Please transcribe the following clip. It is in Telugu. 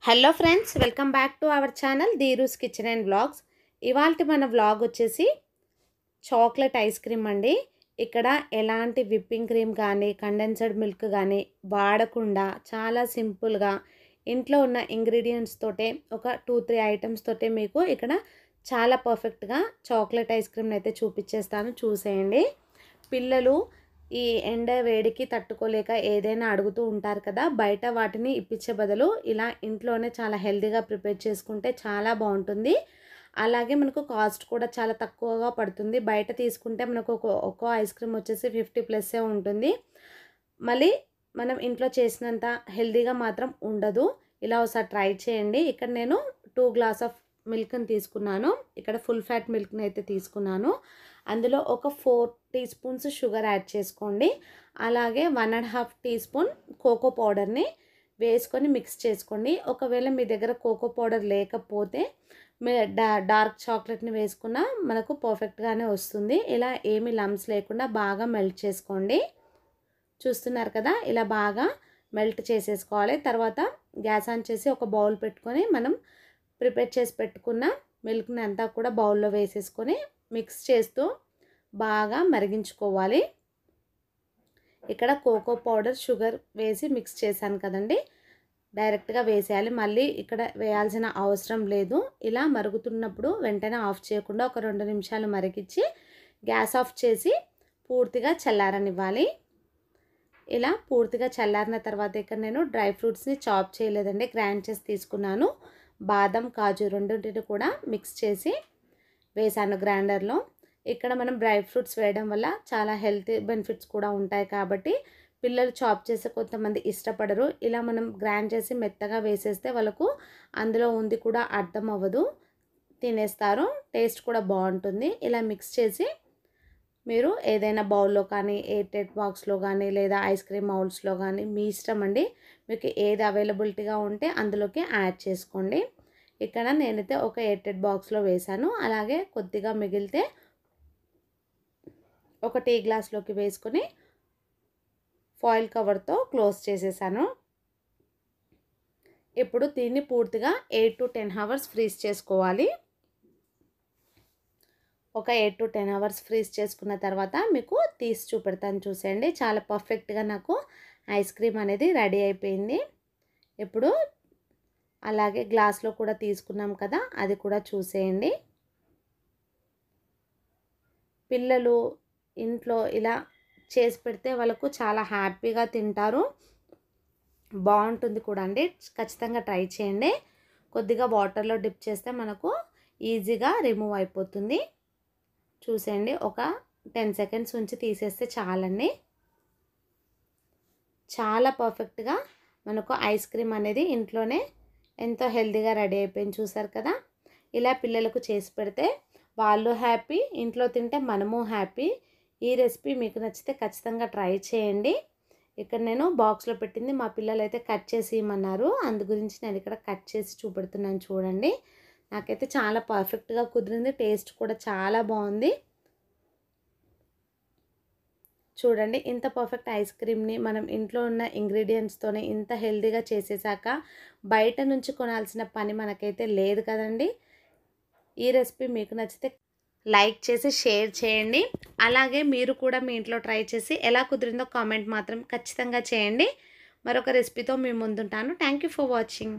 Hello friends, welcome back to our channel Dheeru's kitchen and vlogs. ఇవాల్టి మన వ్లాగ్ వచ్చేసి చాక్లెట్ ఐస్ క్రీమ్ అండి. ఇక్కడ ఎలాంటి విప్పింగ్ క్రీమ్ కానీ కండెన్స్డ్ మిల్క్ కానీ వాడకుండా చాలా సింపుల్గా ఇంట్లో ఉన్న ఇంగ్రీడియంట్స్ తోటే ఒక 2-3 ఐటమ్స్ తోటే మీకు ఇక్కడ చాలా పర్ఫెక్ట్గా చాక్లెట్ ఐస్ క్రీమ్ని అయితే చూపించేస్తాను, చూసేయండి. పిల్లలు ఈ ఎండ వేడికి తట్టుకోలేక ఏదైనా అడుగుతూ ఉంటారు కదా, బయట వాటిని ఇప్పించే బదులు ఇలా ఇంట్లోనే చాలా హెల్తీగా ప్రిపేర్ చేసుకుంటే చాలా బాగుంటుంది. అలాగే మనకు కాస్ట్ కూడా చాలా తక్కువగా పడుతుంది. బయట తీసుకుంటే మనకు ఒక్కో ఐస్ క్రీమ్ వచ్చేసి 50+ ఉంటుంది. మళ్ళీ మనం ఇంట్లో చేసినంత హెల్తీగా మాత్రం ఉండదు. ఇలా ఒకసారి ట్రై చేయండి. ఇక్కడ నేను 2 గ్లాస్ ఆఫ్ మిల్క్ని తీసుకున్నాను. ఇక్కడ ఫుల్ ఫ్యాట్ మిల్క్ని అయితే తీసుకున్నాను. అందులో ఒక 4 టీ స్పూన్స్ షుగర్ యాడ్ చేసుకోండి. అలాగే 1.5 టీ స్పూన్ కోకో పౌడర్ని వేసుకొని మిక్స్ చేసుకోండి. ఒకవేళ మీ దగ్గర కోకో పౌడర్ లేకపోతే మీ డార్క్ చాక్లెట్ని వేసుకున్నా మనకు పర్ఫెక్ట్గానే వస్తుంది. ఇలా ఏమి లమ్స్ లేకుండా బాగా మెల్ట్ చేసుకోండి. చూస్తున్నారు కదా, ఇలా బాగా మెల్ట్ చేసేసుకోవాలి. తర్వాత గ్యాస్ ఆన్ చేసి ఒక బౌల్ పెట్టుకొని మనం ప్రిపేర్ చేసి పెట్టుకున్న మిల్క్ని అంతా కూడా బౌల్లో వేసేసుకొని మిక్స్ చేస్తూ బాగా మరిగించుకోవాలి. ఇక్కడ కోకో పౌడర్ షుగర్ వేసి మిక్స్ చేశాను కదండి, డైరెక్ట్గా వేసేయాలి. మళ్ళీ ఇక్కడ వేయాల్సిన అవసరం లేదు. ఇలా మరుగుతున్నప్పుడు వెంటనే ఆఫ్ చేయకుండా ఒక 2 నిమిషాలు మరిగించి గ్యాస్ ఆఫ్ చేసి పూర్తిగా చల్లారనివ్వాలి. ఇలా పూర్తిగా చల్లారిన తర్వాత ఇక్కడ నేను డ్రై ఫ్రూట్స్ని చాప్ చేయలేదండి, గ్రైండ్ చేసి తీసుకున్నాను. బాదం, కాజు రెండింటిని కూడా మిక్స్ చేసి వేసాను గ్రైండర్లో. ఇక్కడ మనం డ్రై ఫ్రూట్స్ వేయడం వల్ల చాలా హెల్త్ బెనిఫిట్స్ కూడా ఉంటాయి కాబట్టి పిల్లలు చాప్ చేసే కొంతమంది ఇష్టపడరు. ఇలా మనం గ్రైండ్ చేసి మెత్తగా వేసేస్తే వాళ్ళకు అందులో ఉంది కూడా అర్థం అవ్వదు, తినేస్తారు. టేస్ట్ కూడా బాగుంటుంది. ఇలా మిక్స్ చేసి మీరు ఏదైనా బౌల్లో కానీ ఎయిర్టైట్ బాక్స్లో కానీ లేదా ఐస్ క్రీమ్ మౌల్డ్స్లో కానీ మీ ఇష్టం అండి, మీకు ఏది అవైలబిలిటీగా ఉంటే అందులోకి యాడ్ చేసుకోండి. ఇక్కడ నేనైతే ఒక ఎయిర్టైట్ బాక్స్లో వేసాను. అలాగే కొద్దిగా మిగిలితే ఒక టీ గ్లాస్లోకి వేసుకొని ఫాయిల్ కవర్తో క్లోజ్ చేసేసాను. ఇప్పుడు దీన్ని పూర్తిగా 8 to 10 అవర్స్ ఫ్రీజ్ చేసుకోవాలి. ఒక 8 to 10 అవర్స్ ఫ్రీజ్ చేసుకున్న తర్వాత మీకు తీసి చూపెడతాను, చూసేయండి. చాలా పర్ఫెక్ట్గా నాకు ఐస్ క్రీమ్ అనేది రెడీ అయిపోయింది. ఇప్పుడు అలాగే గ్లాస్లో కూడా తీసుకున్నాం కదా, అది కూడా చూసేయండి. పిల్లలు ఇంట్లో ఇలా చేసి పెడితే వాళ్ళకు చాలా హ్యాపీగా తింటారు, బాగుంటుంది కూడా అండి. ఖచ్చితంగా ట్రై చేయండి. కొద్దిగా వాటర్లో డిప్ చేస్తే మనకు ఈజీగా రిమూవ్ అయిపోతుంది. చూసేయండి, ఒక 10 సెకండ్స్ ఉంచి తీసేస్తే చాలండి. చాలా పర్ఫెక్ట్గా మనకు ఐస్ క్రీమ్ అనేది ఇంట్లోనే ఎంతో హెల్తీగా రెడీ అయిపోయింది. చూసారు కదా, ఇలా పిల్లలకు చేసి పెడితే వాళ్ళు హ్యాపీ, ఇంట్లో తింటే మనము హ్యాపీ. ఈ రెసిపీ మీకు నచ్చితే ఖచ్చితంగా ట్రై చేయండి. ఇక్కడ నేను బాక్స్లో పెట్టింది మా పిల్లలు అయితే కట్ చేసి ఇమ్మన్నారు, అందు గురించి నేను ఇక్కడ కట్ చేసి చూపెడుతున్నాను. చూడండి, నాకైతే చాలా పర్ఫెక్ట్గా కుదిరింది. టేస్ట్ కూడా చాలా బాగుంది. చూడండి, ఇంత పర్ఫెక్ట్ ఐస్ క్రీమ్ని మనం ఇంట్లో ఉన్న ఇంగ్రీడియంట్స్తోనే ఇంత హెల్తీగా చేసేసాక బయట నుంచి కొనాల్సిన పని మనకైతే లేదు కదండి. ఈ రెసిపీ మీకు నచ్చితే లైక్ చేసి షేర్ చేయండి. అలాగే మీరు కూడా మీ ఇంట్లో ట్రై చేసి ఎలా కుదిరిందో కామెంట్ మాత్రం ఖచ్చితంగా చేయండి. మరొక రెసిపీతో మీ ముందుంటాను. Thank you for watching.